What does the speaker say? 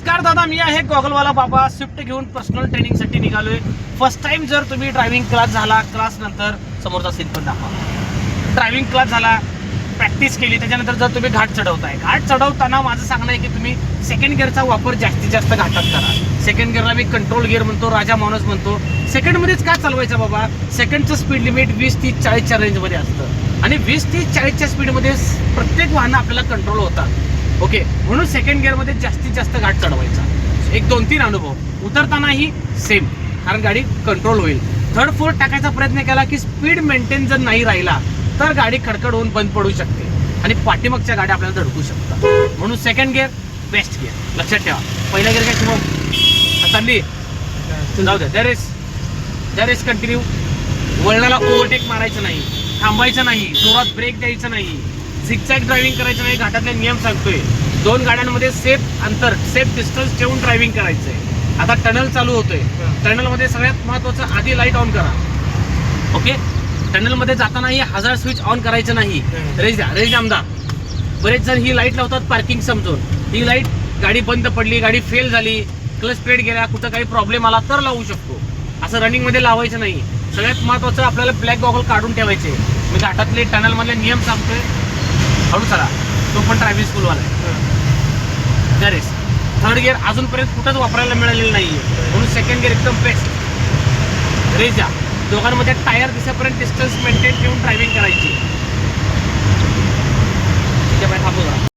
नमस्कार दादा, मी आहे गॉगलवाला बाबा. स्विफ्ट घेऊन पर्सनल ट्रेनिंगसाठी निघालोय. फर्स्ट टाइम जर तुम्ही ड्रायव्हिंग क्लास झाला, क्लास नंतर समोरचा सीन पण दाखवा. ड्रायव्हिंग क्लास झाला, प्रॅक्टिस केली, त्याच्यानंतर जर तुम्ही घाट चढवताय, घाट चढवताना माझं सांगणं आहे की तुम्ही सेकंड गिअरचा वापर जास्तीत जास्त घाटात करा. सेकंड गिअरला मी कंट्रोल गिअर म्हणतो, राजा माणूस म्हणतो. सेकंडमध्येच काय चालवायचं बाबा? सेकंडचं स्पीड लिमिट 20-30-40च्या रेंजमध्ये असतं आणि 20-30-40च्या स्पीडमध्ये प्रत्येक वाहनं आपल्याला कंट्रोल होतात. ओके, म्हणून सेकंड गिअरमध्ये जास्तीत जास्त घाट चढवायचा. 1-2-3 अनुभव. उतरतानाही सेम, कारण गाडी कंट्रोल होईल. थर्ड फोर्थ टाकायचा प्रयत्न केला की स्पीड मेंटेन जर नाही राहिला तर गाडी खडखड होऊन बंद पडू शकते आणि पाठीमागच्या गाड्या आपल्याला धडकू शकतात. म्हणून सेकंड गिअर बेस्ट गिअर, लक्षात ठेवा. पहिला गिअर काय शिवम चालली जाऊ द्या. There is continue. वळणाला ओव्हरटेक मारायचं नाही, थांबायचं नाही, जोरात ब्रेक द्यायचं नाही, झिगझॅग ड्रायव्हिंग करायचं नाही. घाटातले नियम सांगतोय. 2 गाड्यांमध्ये सेफ अंतर, सेफ डिस्टन्स ठेवून ड्रायव्हिंग करायचंय. आता टनल चालू होतोय. टनलमध्ये सगळ्यात महत्वाचं आधी लाईट ऑन करा. ओके, टनलमध्ये जातानाही हजार्ड स्विच ऑन करायचं नाही. रेज द्या आमदार. बरेच जण ही लाईट लावतात पार्किंग समजून. ही लाईट गाडी बंद पडली, गाडी फेल झाली, क्लच प्लेट गेला, कुठं काही प्रॉब्लेम आला तर लावू शकतो. असं रनिंगमध्ये लावायचं नाही. सगळ्यात महत्वाचं आपल्याला ब्लॅक गॉगल काढून ठेवायचे. मी घाटातले टनलमधले नियम सांगतोय. हळू चला, तो पण ड्रायव्हिंग स्कूलवाला आहे. दरेस थर्ड गिअर अजूनपर्यंत कुठंच वापरायला मिळालेलं नाहीये, म्हणून सेकंड गिअर एकदम बेस्ट. रेस द्या. दोघांमध्ये टायर दिसेपर्यंत डिस्टन्स मेंटेन ठेवून ड्रायव्हिंग करायची. ठीक आहे, थांबू जरा.